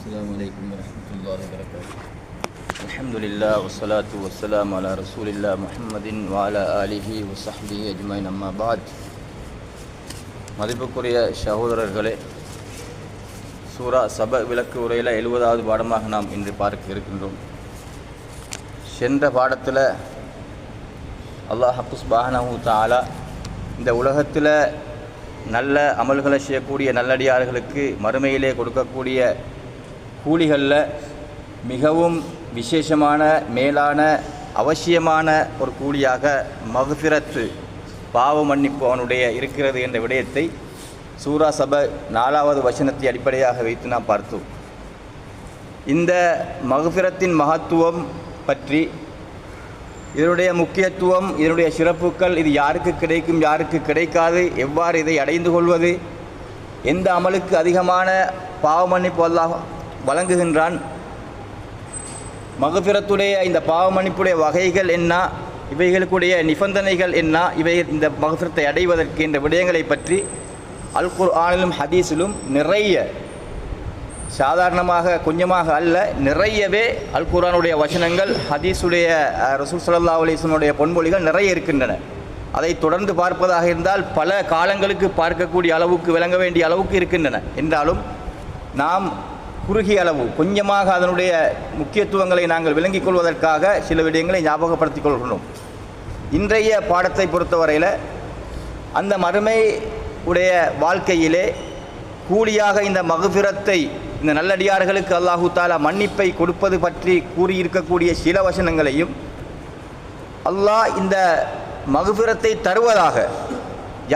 السلام عليكم ورحمة الله وبركاته. الحمد لله والصلاة والسلام على رسول الله محمد وعلى آله وصحبه أجمعين أما بعد. மதிப்புக்குரிய சகோதரர்களே, சூரா சப விளக்கு உரையில் 70வது பாடமாக நாம் இன்று பார்க்க இருக்கின்றோம். சென்ற பாடத்தில் அல்லாஹ் சுப்ஹானஹு தஆலா இந்த உலகத்தில் நல்ல அமல்களை செய்யக்கூடிய நல்லடியார்களுக்கு மறுமையிலே கொடுக்கக்கூடிய கூலிகளில் மிகவும் விசேஷமான மேலான அவசியமான ஒரு கூலியாக மக்ஃபிரத்து பாவ மன்னிப்பு அவனுடைய இருக்கிறது என்ற விடயத்தை சூரா சப 4வது வசனத்தை அடிப்படையாக வைத்து நாம் பார்த்தோம். இந்த மக்ஃபிரத்தின் மகத்துவம் பற்றி, இதனுடைய முக்கியத்துவம், இதனுடைய சிறப்புகள், இது யாருக்கு கிடைக்கும் யாருக்கு கிடைக்காது, எவ்வாறு இதை அடைந்து கொள்வது, எந்த அமலுக்கு அதிகமான பாவ மன்னிப்பு அல்லாஹ் வழங்குகின்றான், மக்ஃபிரத்துடைய இந்த பாவ மன்னிப்புடைய வகைகள் என்ன, இவைகளுக்குடைய நிபந்தனைகள் என்ன, இவை இந்த மக்ஃபிரத்தை அடைவதற்கு என்ற விடயங்களை பற்றி அல் குர்ஆனிலும் ஹதீஸிலும் நிறைய, சாதாரணமாக கொஞ்சமாக அல்ல, நிறையவே அல் குர்ஆனுடைய வசனங்கள், ஹதீஸுடைய ரசூல் ஸல்லல்லாஹு அலைஹி வஸல்லம் பொன்மொழிகள் நிறைய இருக்கின்றன. அதை தொடர்ந்து பார்ப்பதாக இருந்தால் பல காலங்களுக்கு பார்க்கக்கூடிய அளவுக்கு, விளங்க வேண்டிய அளவுக்கு இருக்கின்றன. என்றாலும் நாம் குறுகிய அளவு கொஞ்சமாக அதனுடைய முக்கியத்துவங்களை நாங்கள் விளங்கிக் கொள்வதற்காக சில விடயங்களை ஞாபகப்படுத்திக் கொள்கிறோம். இன்றைய பாடத்தை பொறுத்தவரையில் அந்த மறுமை உடைய வாழ்க்கையிலே கூலியாக இந்த மக்ஃபிரத்தை, இந்த நல்லடியார்களுக்கு அல்லாஹு தஆலா மன்னிப்பை கொடுப்பது பற்றி கூறியிருக்கக்கூடிய சில வசனங்களையும், அல்லாஹ் இந்த மக்ஃபிரத்தை தருவதாக,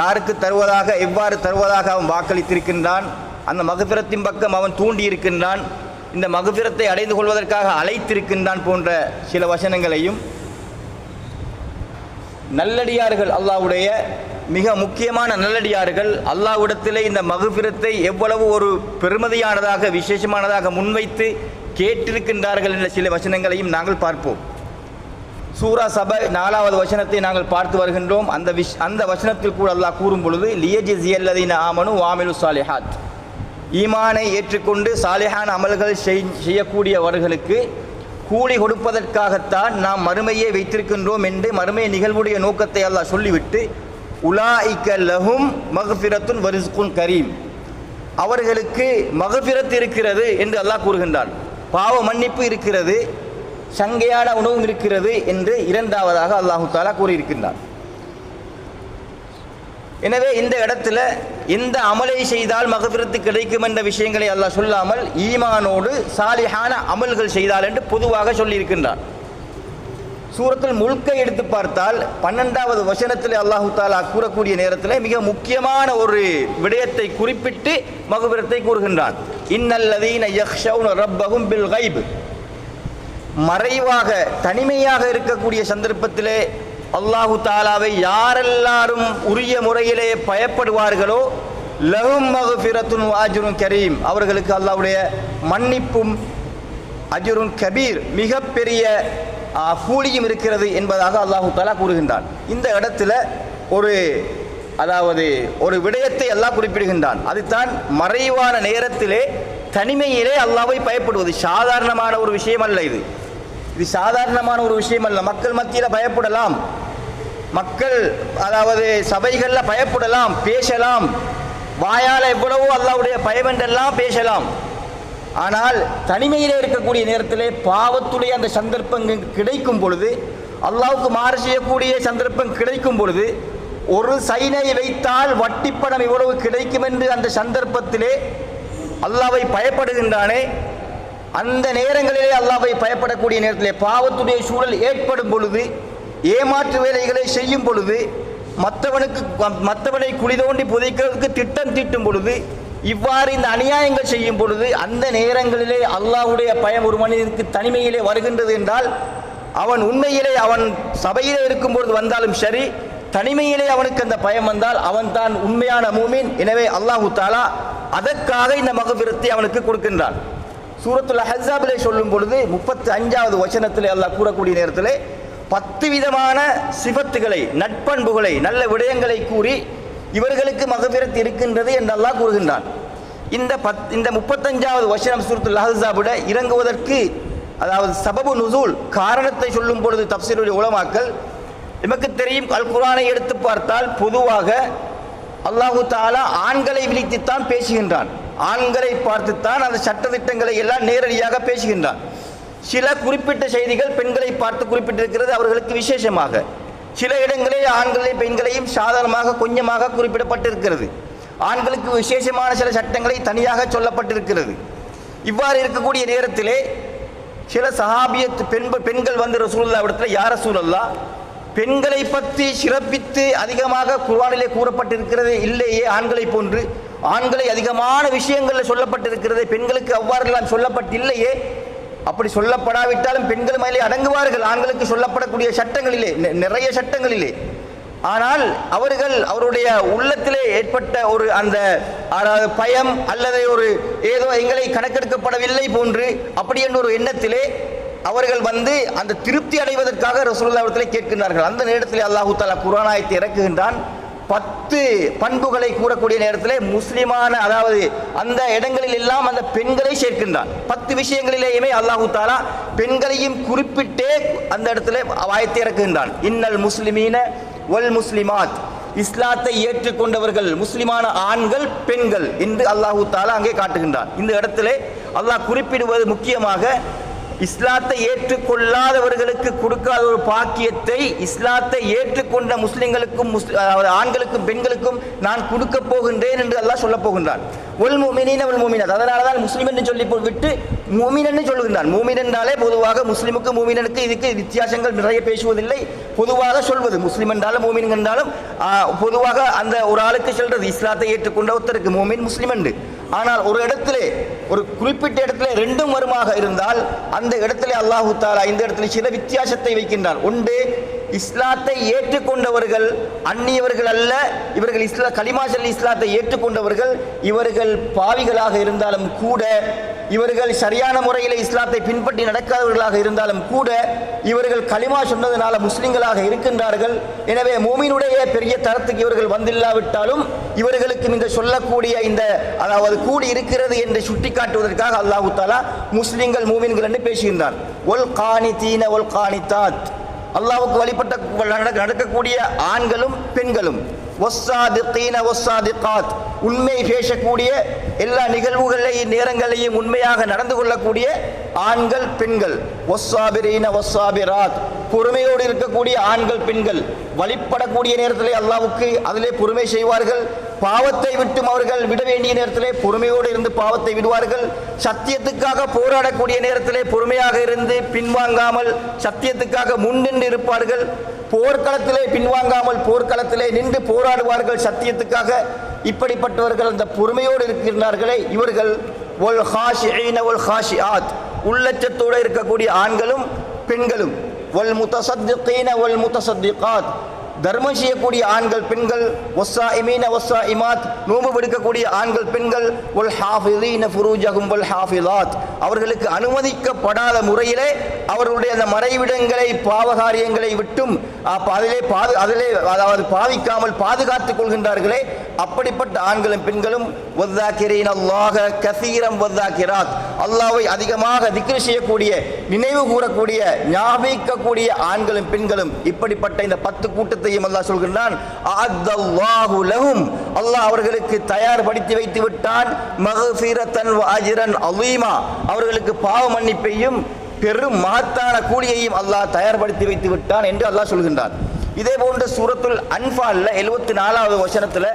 யாருக்கு தருவதாக, எவ்வாறு தருவதாக அவன் வாக்களித்திருக்கின்றான், அந்த மக்ஃபிரத்தின் பக்கம் அவன் தூண்டியிருக்கின்றான், இந்த மக்ஃபிரத்தை அடைந்து கொள்வதற்காக அழைத்திருக்கின்றான் போன்ற சில வசனங்களையும், நல்லடியார்கள், அல்லாஹ்வுடைய மிக முக்கியமான நல்லடியார்கள் அல்லாஹ்விடத்திலே இந்த மக்ஃபிரத்தை எவ்வளவு ஒரு பெருமதியானதாக, விசேஷமானதாக முன்வைத்து கேட்டிருக்கின்றார்கள் என்ற சில வசனங்களையும் நாங்கள் பார்ப்போம். சூரா சப 4வது வசனத்தை நாங்கள் பார்த்து வருகின்றோம். அந்த வசனத்தில் கூட அல்லாஹ் கூறும் பொழுது, லியஜ்ஸியல்லதீன ஆமனு வஅமிலு ஸாலிஹாத், ஈமானை ஏற்றுக்கொண்டு சாலிஹான அமல்கள் செய்யக்கூடியவர்களுக்கு கூலி கொடுப்பதற்காகத்தான் நாம் மறுமையை வைத்திருக்கின்றோம் என்று மறுமை நிகழ்வுடைய நோக்கத்தை அல்லாஹ் சொல்லிவிட்டு, உலாயிக லஹும் மக்ஃபிரத்துன் வ ரிஸ்குன் கரீம், அவர்களுக்கு மக்ஃபிரத் இருக்கிறது என்று அல்லாஹ் கூறுகின்றான். பாவ மன்னிப்பு இருக்கிறது, சங்கையான உணவும் இருக்கிறது என்று இரண்டாவதாக அல்லாஹு தஆலா கூறியிருக்கின்றான். எனவே இந்த இடத்துல எந்த அமலை செய்தால் மக்ஃபிரத்து கிடைக்கும் என்ற விஷயங்களை அல்லாஹ் சொல்லாமல் ஈமானோடு சாலிஹான அமல்கள் செய்தால் என்று பொதுவாக சொல்லியிருக்கின்றான். சூரத்துல் முல்கை எடுத்து பார்த்தால் 12வது வசனத்தில் அல்லாஹு தஆலா கூறக்கூடிய நேரத்தில் மிக முக்கியமான ஒரு விடயத்தை குறிப்பிட்டு மக்ஃபிரத்தை கூறுகின்றான். இன்னல்லதீன யக்ஷௌன ரப்பஹும் பில் கைப், மறைவாக தனிமையாக இருக்கக்கூடிய சந்தர்ப்பத்திலே அல்லாஹு தஆலாவை யாரெல்லாரும் உரிய முறையிலே பயப்படுவார்களோ, லஹும் மக்ஃபிரத்துன் வ அஜ்ருன் கரீம், அவர்களுக்கு அல்லாஹ்வுடைய மன்னிப்பும் அஜ்ருன் கபீர், மிகப்பெரிய கூலியும் இருக்கிறது என்பதாக அல்லாஹு தஆலா கூறுகின்றான். இந்த இடத்துல ஒரு விடயத்தை அல்லாஹ் குறிப்பிடுகின்றான். அதுதான் மறைவான நேரத்திலே தனிமையிலே அல்லாஹ்வை பயப்படுவது. சாதாரணமான ஒரு விஷயம் அல்ல இது சாதாரணமான ஒரு விஷயம் அல்ல. மக்கள் மத்தியில் பயப்படலாம், மக்கள் சபைகளில் பயப்படலாம், பேசலாம், வாயால் எவ்வளவோ அல்லாஹ்வுடைய பயம் என்றெல்லாம் பேசலாம். ஆனால் தனிமையிலே இருக்கக்கூடிய நேரத்திலே பாவத்துடைய அந்த சந்தர்ப்பம் கிடைக்கும் பொழுது, அல்லாஹ்வுக்கு மாறு செய்யக்கூடிய சந்தர்ப்பம் கிடைக்கும் பொழுது, ஒரு சைனை வைத்தால் வட்டிப்பணம் இவ்வளவு கிடைக்கும் என்று அந்த சந்தர்ப்பத்திலே அல்லாஹ்வை பயப்படுகின்றானே, அந்த நேரங்களிலே அல்லாஹ்வை பயப்படக்கூடிய நேரத்திலே பாவத்துடைய சூழல் ஏற்படும் பொழுது, ஏமாற்று வேலைகளை செய்யும் பொழுது, மற்றவனை குழி தோண்டி புதைக்கிறதுக்கு திட்டம் தீட்டும் பொழுது, இவ்வாறு இந்த அநியாயங்கள் செய்யும் பொழுது, அந்த நேரங்களிலே அல்லாஹ்வுடைய பயம் ஒரு மனிதனுக்கு தனிமையிலே வருகின்றது என்றால், அவன் உண்மையிலே அவன் சபையிலே இருக்கும் பொழுது வந்தாலும் சரி, தனிமையிலே அவனுக்கு அந்த பயம் வந்தால் அவன் தான் உண்மையான மூமின். எனவே அல்லாஹு தஆலா அதற்காக இந்த மக்ஃபிரத்தை அவனுக்கு கொடுக்கின்றான். சூரத்துல் அஹ்ஸாபிலே சொல்லும் பொழுது 35வது வசனத்திலே அல்லாஹ் கூறக்கூடிய நேரத்திலே 10 விதமான சிஃபத்துகளை, நட்பண்புகளை, நல்ல விடயங்களை கூறி இவர்களுக்கு மக்ஃபிரத் இருக்கின்றது என்று அல்லாஹ் கூறுகின்றான். இந்த 35வது வசனம் சூரத்துல் அஹ்ஸாபுட இறங்குவதற்கு அதாவது சபபு நுசூல் காரணத்தை சொல்லும் பொழுது தஃப்சீருடைய உலமாக்கள் நமக்கு தெரியும் அல் குர்ஆனை எடுத்து பார்த்தால் பொதுவாக அல்லாஹு தஆலா ஆண்களை விழித்துத்தான் பேசுகின்றான். ஆண்களை பார்த்துத்தான் அந்த சட்டதிட்டங்களை எல்லாம் நேரடியாக பேசுகின்றான். சில குறிப்பிட்ட செய்திகள் பெண்களை பார்த்து குறிப்பிட்டிருக்கிறது அவர்களுக்கு விசேஷமாக. சில இடங்களில் ஆண்களையும் பெண்களையும் சாதாரணமாக கொஞ்சமாக குறிப்பிடப்பட்டிருக்கிறது. ஆண்களுக்கு விசேஷமான சில சட்டங்களை தனியாக சொல்லப்பட்டிருக்கிறது. இவ்வாறு இருக்கக்கூடிய நேரத்திலே சில சஹாபியத் பெண்கள் வந்து ரசூலுல்லாஹ் இடத்துல யா ரசூலல்லாஹ் பெண்களை பற்றி சிறப்பித்து அதிகமாக குர்ஆனிலே கூறப்பட்டிருக்கிறது இல்லையே ஆண்களை போன்று, ஆண்களை அதிகமான விஷயங்களில் சொல்லப்பட்டிருக்கிறது, பெண்களுக்கு அவ்வாறெல்லாம் சொல்லப்பட்டில்லையே, அப்படி சொல்லப்படாவிட்டாலும் பெண்கள் மேலே அடங்குவார்கள் ஆண்களுக்கு சொல்லப்படக்கூடிய சட்டங்களிலே நிறைய சட்டங்களிலே. ஆனால் அவருடைய உள்ளத்திலே ஏற்பட்ட ஒரு அந்த பயம் அல்லது ஒரு ஏதோ எங்களை கணக்கெடுக்கப்படவில்லை போன்று அப்படி என்ற ஒரு எண்ணத்திலே அவர்கள் வந்து அந்த திருப்தி அடைவதற்காக ரசூலுல்லாஹ்விடத்திலே கேட்கின்றார்கள். அந்த நேரத்திலே அல்லாஹு தஆலா குர்ஆன் ஆயத்தை இறக்குகின்றான். 10 பண்புகளை கூறக்கூடிய நேரத்திலே முஸ்லிமான அதாவது அந்த இடங்களில் எல்லாம் அந்த பெண்களை சேர்க்கின்றான். 10 விஷயங்களிலேயுமே அல்லாஹு தஆலா பெண்களையும் குறிப்பிட்டே அந்த இடத்திலே ஆயத்தை இறக்குகின்றான். இன்னல் முஸ்லிமீன வல் முஸ்லிமாத், இஸ்லாத்தை ஏற்றுக்கொண்டவர்கள் முஸ்லிமான ஆண்கள் பெண்கள் என்று அல்லாஹு தஆலா அங்கே காட்டுகின்றான். இந்த இடத்திலே அல்லாஹ் குறிப்பிடுவது முக்கியமாக இஸ்லாத்தை ஏற்றுக்கொள்ளாதவர்களுக்கு கொடுக்காத ஒரு பாக்கியத்தை இஸ்லாத்தை ஏற்றுக்கொண்ட முஸ்லிம்களுக்கும் ஆண்களுக்கும் பெண்களுக்கும் நான் கொடுக்க போகின்றேன் என்று அல்லாஹ் சொல்ல போகின்றான். ஒல் முஃமினீன வல் முஃமினாத், அதனால தான் முஸ்லிம் என்று சொல்லி விட்டு மூமின் என்று சொல்லுகின்றான். மூமின் என்றாலே பொதுவாக முஸ்லிமுக்கு மூமினுக்கு இதுக்கு வித்தியாசங்கள் நிறைய பேசுவதில்லை. பொதுவாக சொல்வது முஸ்லிம் என்றாலும் மூமின் என்றாலும் பொதுவாக அந்த ஒரு ஆளுக்கு சொல்றது இஸ்லாத்தை ஏற்றுக்கொண்ட ஒருத்தருக்கு மூமின் முஸ்லிம் என்று. ஆனால் ஒரு இடத்திலே ஒரு குறிப்பிட்ட இடத்திலே ரெண்டும் வருமாக இருந்தால் அந்த இடத்திலே அல்லாஹு தஆலா இந்த இடத்திலே சில வித்தியாசத்தை வைக்கின்றார். ஒன்று, இஸ்லாத்தை ஏற்றுக்கொண்டவர்கள் அந்நியவர்கள் அல்ல, இவர்கள் கலிமா சொல்லி இஸ்லாத்தை ஏற்றுக்கொண்டவர்கள், இவர்கள் பாவிகளாக இருந்தாலும் கூட, இவர்கள் சரியான முறையில் இஸ்லாத்தை பின்பற்றி நடக்காதவர்களாக இருந்தாலும் கூட, இவர்கள் கலிமா சொன்னதனால முஸ்லிம்களாக இருக்கின்றார்கள். எனவே மூமினுடைய பெரிய தரத்துக்கு இவர்கள் வந்தில்லாவிட்டாலும் இவர்களுக்கு இந்த சொல்லக்கூடிய இந்த அதாவது கூடி இருக்கிறது என்று சுட்டிக்காட்டுவதற்காக அல்லாஹு தஆலா முஸ்லிம்கள் மூமின்கள் என்று பேசுகின்றார். ஒல் கானிதீன ஒல் கானிதாத், அல்லாஹ்வுக்கு வழிபட்ட நடக்கக்கூடிய ஆண்களும் பெண்களும், வஸ்ஸாதிகீன வஸ்ஸாதிகாத், உண்மை பேசக்கூடிய எல்லா நிகழ்வுகளையும் நேரங்களையும் உண்மையாக நடந்து கொள்ளக்கூடிய ஆண்கள் பெண்கள், வஸ்ஸாபிரீன வஸ்ஸாபிராத், பொறுமையோடு இருக்கக்கூடிய ஆண்கள் பெண்கள், வழிபடக்கூடிய நேரத்திலே அல்லாஹ்வுக்கு அதிலே பொறுமை செய்வார்கள். பாவத்தை விட்டும் அவர்கள் விட வேண்டிய நேரத்திலே பொறுமையோடு இருந்து பாவத்தை விடுவார்கள். சத்தியத்துக்காக போராடக்கூடிய நேரத்திலே பொறுமையாக இருந்து பின்வாங்காமல் சத்தியத்துக்காக முன்னின்று இருப்பார்கள். போர்க்களத்திலே பின்வாங்காமல் போர்க்களத்திலே நின்று போராடுவார்கள் சத்தியத்துக்காக. இப்படிப்பட்டவர்கள் அந்த பொறுமையோடு இருக்கின்றார்களே இவர்கள் ஒல் ஹாஷிஈன ஒல் ஹாஷிஆத், உள்ளச்சத்தோடு இருக்கக்கூடிய ஆண்களும் பெண்களும், ஒல் முத்தசத்திகீன ஒல் முத்தசத்திகாத், தர்மம் செய்யக்கூடிய ஆண்கள் பெண்கள், வஸ்ஸாயிமீன வஸ்ஸாயிமாத், நோன்பு பிடிக்கக்கூடிய ஆண்கள் பெண்கள், வல் ஹாஃபிதீன ஃபுரூஜஹும் வல் ஹாஃபிலாத், அவர்களுக்கு அனுமதிக்கப்படாத முறையிலே அவர்களுடைய அந்த மறைவிடங்களை பாவகாரியங்களை விட்டும் அதிலே அதாவது பாவிக்காமல் பாதுகாத்துக் கொள்கின்றார்களே அப்படிப்பட்ட ஆண்களும் பெண்களும், வஸ்ஸாகிரீன அல்லாஹ கஸீரம் வஸ்ஸாகிராத், அல்லாஹ்வை அதிகமாக திக்ர் செய்யக்கூடிய நினைவு கூறக்கூடிய ஞாபகிக்கக்கூடிய ஆண்களும் பெண்களும், இப்படிப்பட்ட இந்த 10 கூட்டத்தை அல்லாஹ் சொல்கின்றான். அஅத்தல்லாஹு லஹும், அல்லாஹ் அவர்களுக்கு தயார்படுத்தி வைத்து விட்டான். மக்ஃபிரத்தன் வ அஜ்ரன் அஸீமா, அவர்களுக்கு பாவ மன்னிப்பையும் பெரும் மகத்தான கூலியையும் அல்லாஹ் தயார்படுத்தி வைத்து விட்டான் என்று அல்லாஹ் சொல்கின்றான். இதே போன்ற சூரத்துல் அன்ஃபால்ல 74வது வசனத்தில்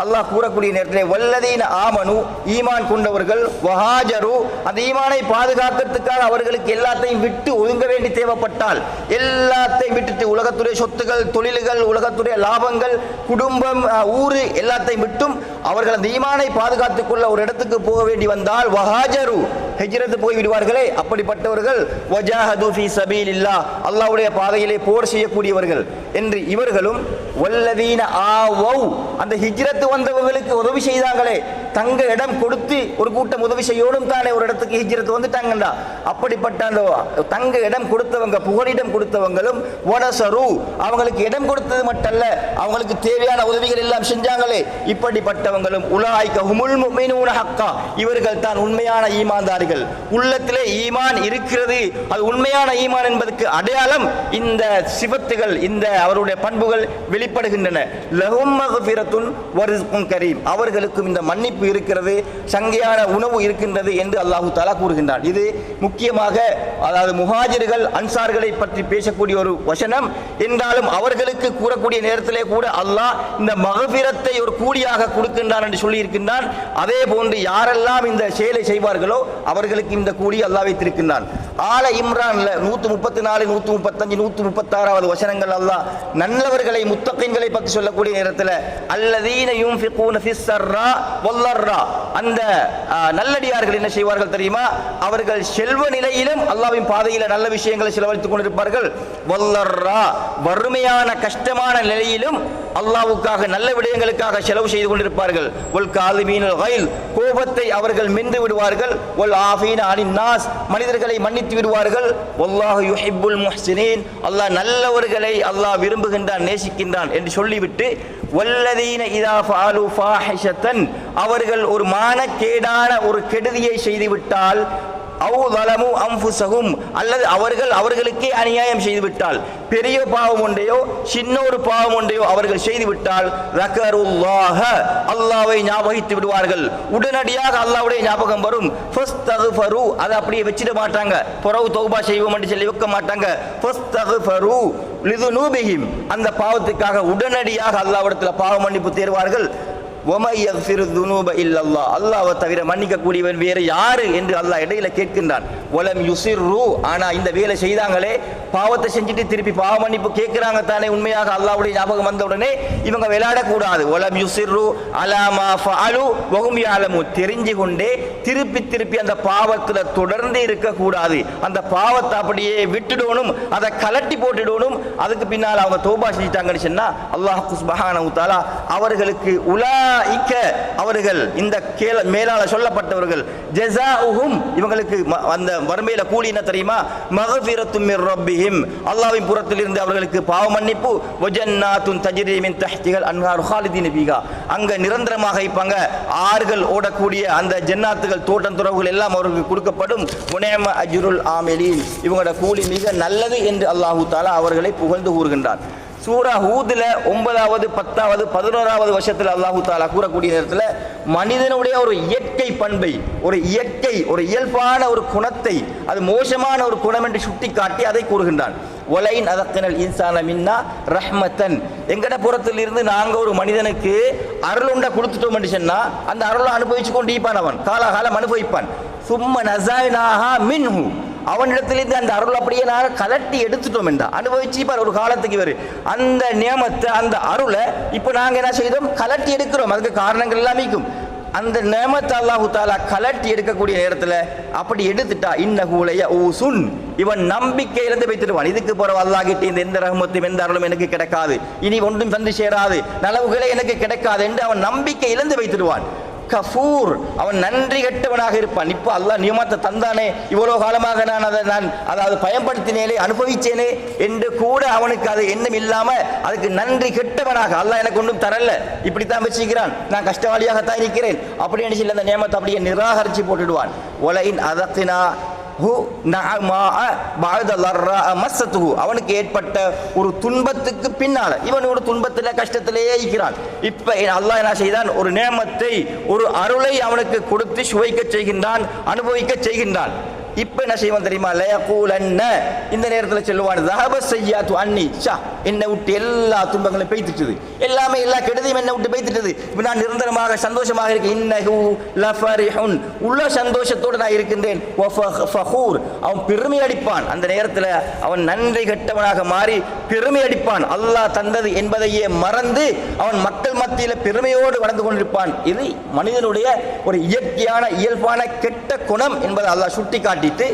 அல்லாஹ் கூறக்கூடிய நேரத்திலே வல்லதீன ஆமனு, ஈமான் கொண்டவர்கள், வஹாஜரு, அந்த ஈமானை பாதுகாக்கிறதுக்காக அவர்களுக்கு எல்லாத்தையும் விட்டு ஒதுங்க வேண்டி தேவைப்பட்டால் எல்லாத்தையும் விட்டுட்டு உலகத்துடைய சொத்துகள் தொழில்கள் உலகத்துடைய லாபங்கள் குடும்பம் ஊரு எல்லாத்தையும் விட்டும் அவர்கள் அந்த ஈமானை பாதுகாத்துக் கொள்ள ஒரு இடத்துக்கு போக வேண்டி வந்தால் வஹாஜரு, ஹிஜ்ரத் போய் விடுவார்களே அப்படிப்பட்டவர்கள் வஜாஹது ஃபீ சபீலில்லாஹ் அல்லாஹ்வுடைய பாதையிலே போர் செய்யக்கூடியவர்கள் என்று இவர்களும் வல்லதீன ஆவௌ அந்த ஹிஜ்ரத் வந்தவர்களுக்கு உதவி செய்தாங்களே தங்க இடம் கொடுத்து ஒரு கூட்டம் உதவி செய்யணும் தானே ஒரு இடத்துக்கு ஹிஜ்ரத் வந்துட்டாங்கடா அப்படிப்பட்ட அந்த தங்க இடம் கொடுத்தவங்க புகலிடம் கொடுத்தவங்களும் வனசரு அவங்களுக்கு இடம் கொடுத்தது மட்டுமல்ல அவங்களுக்கு தேவையான உதவிகள் எல்லாம் செஞ்சாங்களே இப்படிப்பட்டவங்களும் உலாய்க ஹுமுல் முஃமினூன ஹக்கா இவர்கள் தான் உண்மையான ஈமான்தாரிகள் உள்ளத்திலே ஈமான் இருக்கிறது அது உண்மையான ஈமான் என்பதற்கு அடையாளம் இந்த சிவத்துகள் இந்த அவருடைய பண்புகள் வெளிப்படுகின்றன லஹும் மக்ஃபிரத்துன் வரிஸ்குன் கரீம் அவர்களுக்கும் இந்த மன்னிப்பு இருக்கிறது சங்கையான உணவு இருக்கின்றது என்று அல்லாஹு தஆலா கூறுகின்றான் இது முக்கியமாக அதாவது முஹாஜிர்கள் அன்சார்களை பற்றி பேசக்கூடிய ஒரு வசனம் என்றாலும் அவர்களுக்கு கூறக்கூடிய நேரத்திலே கூட அல்லாஹ் இந்த மக்ஃபிரத்தை ஒரு கூலியாக கொடுக்கின்றான் என்று சொல்லி இருக்கின்றான் அதே போன்று யாரெல்லாம் இந்த செயலை செய்வார்களோ அவர்களுக்கு இந்த கூலி அல்லாஹ் வைத்திருக்கின்றான் ஆல இம்ரான்ல 134 135 136வது வசனங்கள் அல்லாஹ் நல்லவர்களை முத்தகீன்களை பற்றி சொல்லக்கூடிய நேரத்தில் அல்லதீன யுன்ஃபிகூன ஃபிஸ் ஸர்ரா வல்லர்ரா அந்த நல்லடியார்கள் என்ன செய்வார்கள் தெரியுமா அவர்கள் செல்வ நிலையிலும் அல்லாஹ்வின் பாதையில் நல்ல விஷயங்களை செலவழித்துக் கொண்டிருப்பார்கள் வல்லர்ரா வறுமையான கஷ்டமான நிலையிலும் அல்லாஹ்வுக்காக நல்ல விடயங்களுக்காக செலவு செய்து கொண்டிருப்பார்கள் வல் காலிமீனல் கைல் கோபத்தை அவர்கள் மென்று விடுவார்கள் வல் ஆஃபீன அனின் நாஸ் மனிதர்களை மன்னித்து விடுவார்கள் வல்லாஹு யுஹிப்புல் முஹ்சினீன் அல்லாஹ் நல்லவர்களை அல்லாஹ் விரும்புகின்றான் நேசிக்கின்றான் என்று சொல்லிவிட்டு வல்லதீன இதா ஃபஅலு ஃபாஹிஷத்தன் அவர்கள் ஒரு மானக்கேடான ஒரு கெடுதியை செய்துவிட்டால் அவு ஸலமு அன்ஃபுஸஹும் அல்லது அவர்களுக்கே அநியாயம் செய்துவிட்டால் பெரிய பாவம் ஒன்றையோ சின்ன ஒரு பாவம் ஒன்றையோ அவர்கள் செய்துவிட்டால் ரக்கருல்லாஹ அல்லாஹ்வை ஞாபகித்து விடுவார்கள் உடனடியாக அல்லாஹ்வுடைய ஞாபகம் வரும் ஃபஸ்தக்ஃபரு அதை அப்படியே வச்சிட மாட்டாங்க புறவு தௌபா செய்வோம் என்று சொல்லி வைக்க மாட்டாங்க ஃபஸ்தக்ஃபரு லிதுனூபிஹிம் அந்த பாவத்துக்காக உடனடியாக அல்லாஹ்விடத்தில் பாவ மன்னிப்பு தேடுவார்கள் வமை யக்ஃபிரு துனூப இல்லல்லாஹ் அல்லாஹ்வை தவிர மன்னிக்க கூடியவன் வேறு யாரு என்று அல்லாஹ் இடையில கேட்கின்றான் வலம் யுசிர்ரு ஆனா இந்த வேலை செய்தாங்களே பாவத்தை செஞ்சுட்டு திருப்பி பாவ மன்னிப்பு கேட்கிறாங்க தானே உண்மையாக அல்லாஹ்வுடைய ஞாபகம் வந்த உடனே இவங்க விளையாடக்கூடாது வலம் யுசிர்ரு அலா மா ஃபஅலு வஹும் யஅலமு தெரிஞ்சு கொண்டே திருப்பி அந்த பாவத்துல தொடர்ந்து இருக்கக்கூடாது அந்த பாவத்தை அப்படியே விட்டுடணும் அதை கலட்டி போட்டுடணும் அதுக்கு பின்னால் அவங்க தௌபா செஞ்சிட்டாங்கன்னு சொன்னா அல்லாஹ் சுப்ஹானஹு வ தஆலா அவர்களுக்கு அவர்கள் இந்த மேலால சொல்லப்பட்டவர்கள் ஜஸாஉஹும் இவங்களுக்கு அந்த வறுமையில கூலி என்ன தெரியுமா மக்ஃபிரத்தும் மிர் ரப்பிஹிம் அல்லாஹ்வின் புறத்திலிருந்து அவர்களுக்கு பாவ மன்னிப்பு வஜன்னாத்துன் தஜ்ரி மின் தஹ்திஹல் அன்ஹார் ஹாலிதீன ஃபீஹா அங்க நிரந்தரமாக இருப்பாங்க ஆறுகள் ஓடக்கூடிய அந்த ஜன்னாத்துகள் தோட்டம் துறவுகள் எல்லாம் அவர்களுக்கு கொடுக்கப்படும் வநிஅம அஜ்ருல் ஆமிலீன் இவங்களோட கூலி மிக நல்லது என்று அல்லாஹ் தஆலா அவர்களை புகழ்ந்து கூறுகின்றார் சூரா ஹூதுல 9வது 10வது 11வது வருஷத்தில் அல்லாஹ் தஆலா கூறக்கூடிய நேரத்தில் மனிதனுடைய ஒரு இயற்கை பண்பை ஒரு இயல்பான ஒரு குணத்தை அது மோசமான ஒரு குணம் என்று சுட்டிக்காட்டி அதை கூறுகின்றான் வலைன் அதக்கனல் இன்சான மின்னா ரஹ்மத்தன் எங்கட புறத்தில் இருந்து நாங்கள் ஒரு மனிதனுக்கு அருளுண்ட கொடுத்துட்டோம் என்று சொன்னா அந்த அருளை அனுபவிச்சு கொண்டு இருப்பான் அவன் காலாகாலம் அனுபவிப்பான் சும்ம நஸைனாஹா மின்ஹு அவனிடத்திலிருந்து அந்த அருள் அப்படியே நாங்கள் கலட்டி எடுத்துட்டோம் என்றா அனுபவிச்சு ஒரு காலத்துக்கு வரும் அந்த நியமத்தை அந்த அருளை இப்போ நாங்கள் என்ன செய்தோம் கலட்டி எடுக்கிறோம் அதுக்கு காரணங்கள் எல்லாமே இருக்கும் அந்த நியமத்தை அல்லாஹ் தஆலா கலட்டி எடுக்கக்கூடிய நேரத்தில் அப்படி எடுத்துட்டா இன்னஹுலைய ஊசுன் இவன் நம்பிக்கையிலிருந்து வைத்துடுவான் இதுக்கு போற அல்லாஹ் கிட்ட இந்த எந்த ரஹ்மத்தும் எந்த அருளும் எனக்கு கிடைக்காது இனி ஒன்றும் வந்து சேராது நலவுகளே எனக்கு கிடைக்காது என்று அவன் நம்பிக்கையிலிருந்து வைத்துடுவான் கஃபூர் அவன் நன்றி கெட்டவனாக இருப்பான் இப்போ அல்லாஹ் நியமத்தை தந்தானே இவ்வளவு காலமாக நான் அதாவது பயன்படுத்தினேனே அனுபவிச்சேனே என்று கூட அவனுக்கு அது எண்ணம் இல்லாம அதுக்கு நன்றி கெட்டவனாக அல்லாஹ் எனக்கு ஒன்றும் தரல இப்படித்தான் வச்சுக்கிறான் நான் கஷ்டவாளியாகத்தான் இருக்கிறேன் அப்படின்னு சொல்லி அந்த நியமத்தை அப்படியே நிராகரிச்சு போட்டுடுவான் ஒலைன் அதத்தினா அவனுக்கு ஏற்பட்ட ஒரு துன்பத்துக்கு பின்னால இவன் ஒரு துன்பத்தில கஷ்டத்திலேயே இருக்கிறான் இப்ப அல்லாஹ் என்ன செய்தான் ஒரு நேமத்தை ஒரு அருளை அவனுக்கு கொடுத்து சுவைக்க செய்கின்றான் அனுபவிக்க செய்கின்றான் இப்ப என்ன செய்வான் தெரியுமா? லயகூலன்ன, இந்த நேரத்தில் சொல்லுவான், ذهب السيئات عني, என்னை விட்டு எல்லா துன்பங்களும் பெய்துட்டது, எல்லாமே எல்லா கெடுதியும் என்னை விட்டு பெய்துட்டது, இப்ப நான் நிரந்தரமாக சந்தோஷமாக இருக்கேன். இன்னஹு லஃபரிஹுன், உள்ள சந்தோஷத்தோடு நான் இருக்கின்றேன். ஃபகூர், அவன் பெருமை அடிப்பான். அந்த நேரத்தில் அவன் நன்றி கெட்டவனாக மாறி பெருமை அடிப்பான். அல்லாஹ் தந்தது என்பதையே மறந்து அவன் மக்கள் மத்தியில் பெருமையோடு வளர்ந்து கொண்டிருப்பான். இது மனிதனுடைய ஒரு இயற்கையான இயல்பான கெட்ட குணம் என்பதை அல்லாஹ் சுட்டி காட்டிட்டு,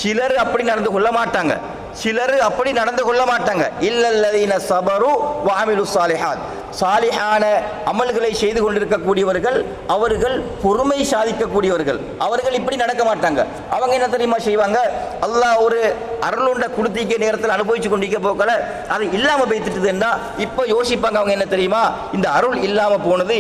சிலர் அப்படி நடந்து கொள்ள மாட்டாங்க, சிலர் அப்படி நடந்து கொள்ள மாட்டாங்க. இல்லல்லதீன சபரு வ அமிலு ஸாலிஹாத், சாலிஹான அமல்களை செய்து கொண்டிருக்கக்கூடியவர்கள், அவர்கள் பொறுமை சாதிக்கக்கூடியவர்கள், அவர்கள் இப்படி நடக்க மாட்டாங்க. அவங்க என்ன தெரியுமா செய்வாங்க? அல்லாஹ் ஒரு அருளுண்ட குடுத்திக்க நேரத்தில் அனுபவிச்சு கொண்டிருக்க போக்கல அது இல்லாமல் போய்த்துட்டுதுன்னா இப்போ யோசிப்பாங்க. அவங்க என்ன தெரியுமா? இந்த அருள் இல்லாமல் போனது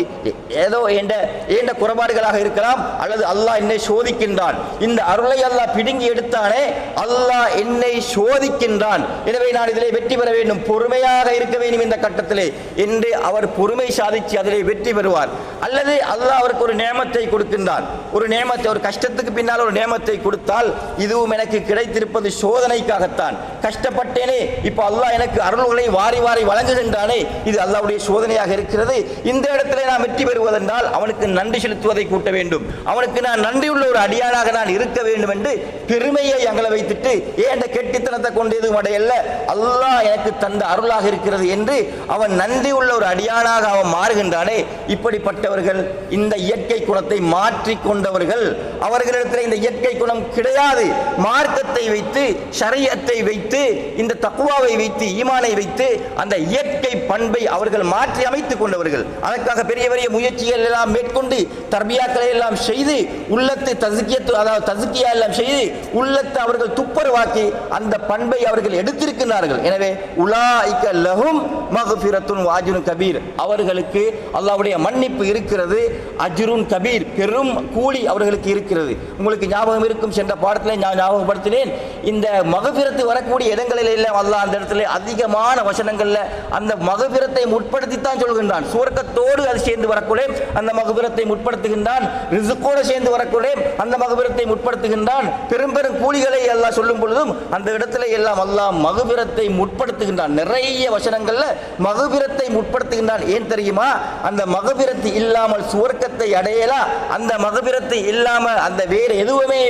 ஏதோ ஏண்ட குறைபாடுகளாக இருக்கலாம், அல்லது அல்லாஹ் என்னை சோதிக்கின்றான், இந்த அருளை அல்லாஹ் பிடுங்கி எடுத்தானே, அல்லாஹ் என்னை சோதிக்கின்றான், எனவே நான் இதிலே வெற்றி பெற வேண்டும், பொறுமையாக இருக்க வேண்டும் இந்த கட்டத்திலே என்று அவர் பொறுமை சாதிச்சு அதிலே வெற்றி பெறுவார். அல்லது அல்லாஹ் அவருக்கு ஒரு நேமத்தை கொடுக்கின்றான், ஒரு நேமத்தை, ஒரு கஷ்டத்துக்கு பின்னால் ஒரு நேமத்தை கொடுத்தால், இதுவும் எனக்கு கிடைத்திருப்பது சோதனைக்காகத்தான், கஷ்டப்பட்டேனே, இப்போ அல்லாஹ் எனக்கு அருள்களை வாரி வாரி வழங்குகின்றானே, இது அல்லாஹ்வுடைய சோதனையாக இருக்கிறது. இந்த இடத்திலே நான் வெற்றி பெறுவதென்றால் அவனுக்கு நன்றி செலுத்துவதை கூட்ட வேண்டும், அவனுக்கு நான் நன்றியுள்ள ஒரு அடியானாக நான் இருக்க வேண்டும் என்று பெருமையை அகல வைத்துட்டு, ஏண்ட கெட்டித்தனத்தை கொண்டு எதுவும் அடையல்ல, அல்லாஹ் எனக்கு தந்த அருளாக இருக்கிறது என்று அவன் நன்றி உள்ள ஒரு அடியானாக அவன் மாறுகின்றானே. இப்படிப்பட்டவர்கள் இந்த இயற்கை குணத்தை மாற்றி கொண்டவர்கள். அவர்களிடத்தில் இந்த இயற்கை குணம் கிடையாது. மார்க்கத்தை வைத்து, ஷரியத்தை வைத்து, இந்த தக்வாவை வைத்து, ஈமானை வைத்து அந்த இயற்கை பண்பை அவர்கள் மாற்றி அமைத்துக் கொண்டவர்கள். அதற்காக பெரிய பெரிய முயற்சிகள் எல்லாம் மேற்கொண்டு, தர்பியாக்களை எல்லாம் செய்து, உள்ளத்து தஸ்கியத்து, அதாவது தஸ்கியா எல்லாம் செய்து உள்ளத்தை அவர்கள் துப்பரவாக்கி அந்த பண்பை அவர்கள் எடுத்திருக்கிறார்கள். எனவே உலாயிக லஹும் மக்ஃபிரத்துன் வ அஜ்ருன் கபீர், அவர்களுக்கு அல்லாஹ்வுடைய மன்னிப்பு இருக்கிறது, அஜ்ருன் கபீர், பெரும் கூலி அவர்களுக்கு இருக்கிறது. உங்களுக்கு ஞாபகம் இருக்கும், சென்ற பாடத்தில் நான் ஞாபகப்படுத்தினேன், இந்த மக்ஃபிரத்து வரக்கூடிய இடங்களில் எல்லாம் அல்லாஹ் அந்த இடத்துல அதிகமான வசனங்கள்ல அந்த மக்ஃபிரத்தை முற்படுத்தித்தான் சொல்கின்றான். சுவர்க்கத்தோடு அது சேர்ந்து வரக்கூடே அந்த மக்ஃபிரத்தை முற்படுத்துகின்றான், ரிஸ்கோடு சேர்ந்து வரக்கூடே அந்த மக்ஃபிரத்தை முற்படுத்துகின்றான். பெரும் பெரும் கூலிகளை அல்லாஹ் சொல்லும் பொழுதும் அந்த இடத்துல எல்லாம் அல்லாஹ் மக்ஃபிரத்தை முற்படுத்துகின்றான். நிறைய வசனங்கள்ல மக்ஃபிரத்தை முற்படுத்துகின்றான். ஏன் தெரியுமா? அந்த மக்ஃபிரத்து இல்லாமல் சுவர்க்கத்தை அடையலாம், அந்த மக்ஃபிரத்து இல்லாம அந்த வேற எதுவுமே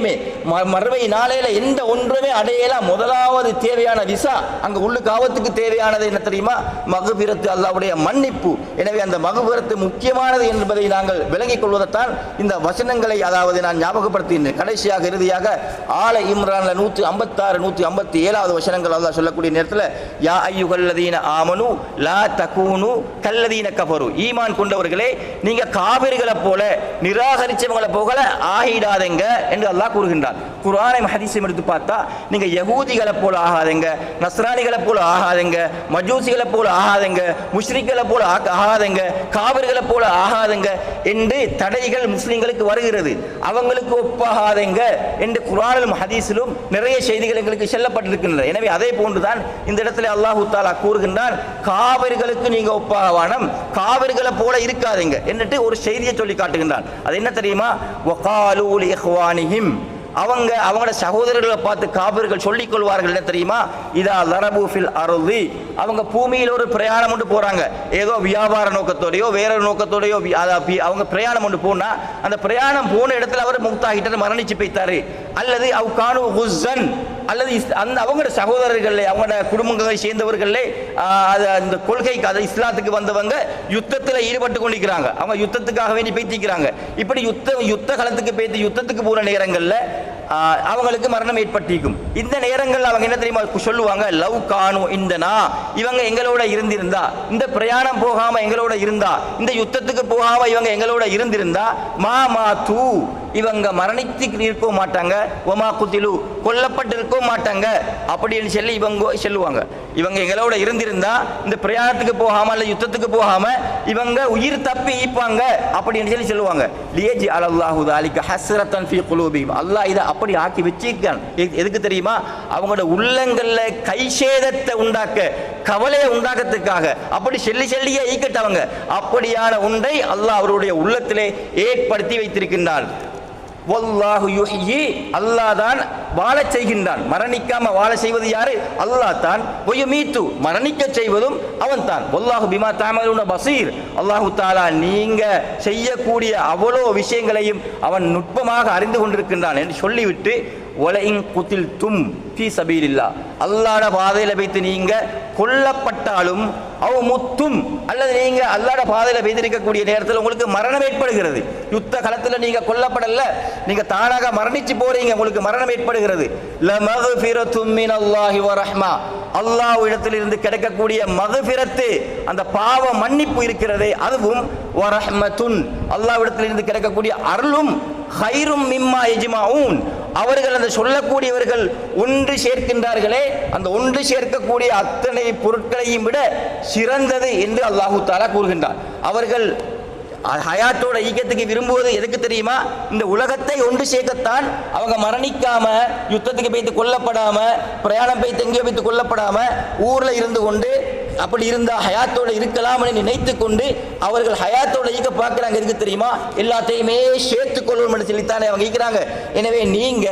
மறுமை நாளையில எந்த ஒன்றுமே அடையலாம். முதலாவது தேவையான விசா, அங்க உள்ளுக்கு ஆவத்துக்கு தேவையானது என்ன தெரியுமா? மக்ஃபிரத்து, அல்லாஹ்வுடைய மன்னிப்பு. எனவே அந்த மக்ஃபிரத்து முக்கியமானது என்பதை நாங்கள் விளங்கிக் கொள்வதற்கான் இந்த வசனங்களை, அதாவது நான் ஞாபகப்படுத்தினேன். கடைசியாக இறுதியாக ஆல இம்ரான்ல 156 157வது வசனங்கள் அல்லாஹ் சொல்லக்கூடிய நேரத்தில், யா அய்யுஹல்லதீன ஆமனு லா தகூனு கல்லதீன கஃபரு, ஈமான் கொண்டவர்களே நீங்க காபிர்களை போல, நிராகரிச்சவங்களை போல ஆகிடாதீங்க என்று அல்லாஹ் கூறுகின்றார். குர்ஆனை ஹதீஸையும் எடுத்து பார்த்தா, நீங்க யகூதிகளை போல ஆகாதீங்க, நஸ்ரானிகளை போல ஆகாதீங்க, மஜூசிகளை போல ஆகாதீங்க, முஷ்ரிக்களை போல ஆகாதீங்க, காபிர்களை போல ஆகாதீங்க என்று தடைகள் முஸ்லிம்களுக்கு வருகிறது. அவங்களுக்கு ஒப்பாகாதீங்க என்று குர்ஆனிலும் ஹதீஸிலும் நிறைய செய்திகள் எங்களுக்கு சொல்லப்பட்டிருக்கின்றன. எனவே அதே போன்றுதான் இந்த இடத்துல அல்லாஹ் தஆலா கூறுகின்றான், காபிர்களுக்கு நீங்க ஒப்பாகவானம், காபிர்களை போல இருக்காதீங்க என்று ஒரு செய்தியை சொல்லி காட்டுகின்றான். அது என்ன தெரியுமா? வகாலூ லி இஹ்வானிஹிம், அவங்களோட சகோதரர்களை பார்த்து காபிர்கள் சொல்லிக் கொள்வார்கள் என்ன தெரியுமா? இதா லரபு ஃபில் அர்தி, அவங்க பூமியில் ஒரு பிரயாணம் கொண்டு போறாங்க, ஏதோ வியாபார நோக்கத்தோடையோ வேற நோக்கத்தோடையோ அவங்க பிரயாணம் கொண்டு போனா, அந்த பிரயாணம் போன இடத்துல அவர் முக்தாகிட்டார், மரணிச்சு போய்த்தாரு. அல்லது அவ் கானு ஹுஸ்ஸன், அல்லது அந்த அவங்களோட சகோதரர்கள், அவங்களோட குடும்பங்களை சேர்ந்தவர்களே இந்த கொள்கைக்கு, அது இஸ்லாத்துக்கு வந்தவங்க யுத்தத்தில் ஈடுபட்டு கொண்டிருக்கிறாங்க, அவங்க யுத்தத்துக்காக வேண்டி பேசிக்கிறாங்க. இப்படி யுத்த காலத்துக்கு பேசி யுத்தத்துக்கு போற நேரங்களில் அவங்களுக்கு மரணம் ஏற்பட்டிருக்கும். இந்த நேரங்கள் அவங்க என்ன தெரியுமா சொல்லுவாங்க? லவ் கானு இந்தனா, இவங்க எங்களோட இருந்திருந்தா, இந்த பிரயாணம் போகாம எங்களோட இருந்தா, இந்த யுத்தத்துக்கு போகாம இவங்க எங்களோட இருந்திருந்தா, மா தூ, இவங்க மரணித்து இருக்க மாட்டாங்க, ஒமா குத்திலு, கொல்லப்பட்டு இருக்க மாட்டாங்க அப்படின்னு சொல்லி இவங்க சொல்லுவாங்க. இவங்க எங்களோட இருந்திருந்தா இந்த பிரயாணத்துக்கு போகாம அல்ல யுத்தத்துக்கு போகாம இவங்க உயிர் தப்பி ஈப்பாங்க அப்படின்னு சொல்லி சொல்லுவாங்க. லியஜி அலல்லாஹு தாலிக ஹஸ்ரத்தன் ஃபீ குலூபிஹிம், அல்லாஹ் இதை அப்படி ஆக்கி வச்சிருக்கான். எதுக்கு தெரியுமா? அவங்களோட உள்ளங்கள்ல கைசேதத்தை உண்டாக்க, கவலையை உண்டாக்கத்துக்காக அப்படி சொல்லியே ஈக்கட்டவங்க. அப்படியான ஒன்றை அல்லாஹ் அவருடைய உள்ளத்திலே ஏற்படுத்தி வைத்திருக்கின்றான். வல்லாஹு யுஹ்யி, அல்லாஹ் தான் வாழச் செய்கின்றான். மரணிக்காம வாழ செய்வது யாரு? அல்லாஹ் தான். வயுமீத்து, மரணிக்க செய்வதும் அவன் தான். வல்லாஹு பிமா தஅமலூன பஸீர், அல்லாஹு தஆலா நீங்க செய்யக்கூடிய அவ்வளோ விஷயங்களையும் அவன் நுட்பமாக அறிந்து கொண்டிருக்கின்றான் என்று சொல்லிவிட்டு ஒலையின் குத்தில் தும் ஃபீ சபீலில்லா, அல்லாஹ்வுடைய பாதையில வைத்து நீங்க கொல்லப்பட்டாலும் அவ முத்தும், அல்லது நீங்க அல்லாஹ்வுடைய பாதையில வைத்திருக்கக்கூடிய நேரத்தில் உங்களுக்கு மரணம் ஏற்படுகிறது. யுத்த களத்தில் நீங்க கொல்லப்படல, நீங்க தானாக மரணிச்சு போறீங்க, உங்களுக்கு மரணம் ஏற்படுகிறது. லமக்ஃபிரத்தும் மினல்லாஹி வ ரஹ்மா, அல்லாஹ்விடத்தில் இருந்து கிடைக்கக்கூடிய மக்ஃபிரத்து, அந்த பாவ மன்னிப்பு இருக்கிறதே அதுவும், வ ரஹ்மத்துன், அல்லாஹ்விடத்தில் இருந்து கிடைக்கக்கூடிய அருளும், ஹைரும் மிம்மா யஜ்மஊன், அவர்கள் அந்த சொல்லக்கூடியவர்கள் ஒன்று சேர்க்கின்றார்களே, அந்த ஒன்று சேர்க்கக்கூடிய அத்தனை பொருட்களையும் விட சிறந்தது என்று அல்லாஹு தஆலா கூறுகின்றார். அவர்கள் ஹயாத்தோட ஈக்கத்துக்கு விரும்புவது எதுக்கு தெரியுமா? இந்த உலகத்தை ஒன்று சேர்க்கத்தான். அவங்க மரணிக்காம, யுத்தத்துக்கு போய்த்து கொல்லப்படாம, பிரயாணம் போய்த்து எங்கேயோ போய்த்து கொல்லப்படாம, ஊர்ல இருந்து கொண்டு அப்படி இருந்தா ஹயாத்தோட இருக்கலாம்னு நினைத்து கொண்டு அவர்கள் ஹயாத்தோட ஈக்க பார்க்கிறாங்க. எதுக்கு தெரியுமா? எல்லாத்தையுமே சேர்த்துக் கொள்ளணும் சொல்லித்தானே அவங்க ஈக்கிறாங்க. எனவே நீங்க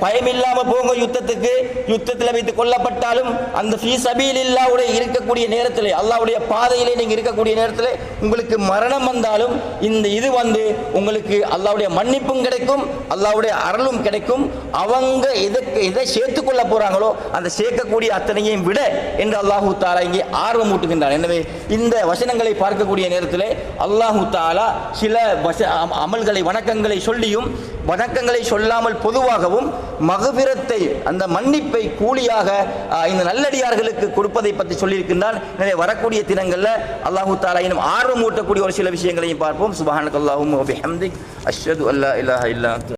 பயமில்லாம போங்க யுத்தத்துக்கு. யுத்தத்தில் வைத்து கொல்லப்பட்டாலும் அந்த ஃபீ சபீலில்லாஹ்வுடைய இருக்கக்கூடிய நேரத்தில், அல்லாஹ்வுடைய பாதையிலே நீங்க இருக்கக்கூடிய நேரத்தில் உங்களுக்கு மரணம் வந்தாலும் இந்த இது உங்களுக்கு அல்லாஹ்வுடைய மன்னிப்பும் கிடைக்கும், அல்லாஹ்வுடைய அருளும் கிடைக்கும். அவங்க எதை சேர்த்துக் கொள்ள போறாங்களோ அந்த சேர்க்கக்கூடிய அத்தனையும் விட என்று அல்லாஹு தஆலா இங்கே ஆர்வம் ஊட்டுகின்றார். எனவே இந்த வசனங்களை பார்க்கக்கூடிய நேரத்தில் அல்லாஹு தஆலா சில அமல்களை, வணக்கங்களை சொல்லியும் வணக்கங்களை சொல்லாமல் பொதுவாகவும் மக்ஃபிரத்தை, அந்த மன்னிப்பை கூலியாக இந்த நல்லடியார்களுக்கு கொடுப்பதை பற்றி சொல்லியிருக்கின்றான். எனவே வரக்கூடிய தினங்களில் அல்லாஹு தஆலா இன்னும் ஆர்வம் ஊட்டக்கூடிய ஒரு சில விஷயங்களையும் பார்ப்போம். சுப்ஹானக்கல்லாஹும்ம வ பிஹம்திக், அஷ்ஹது அல்லா இலாஹா இல்லா அன்த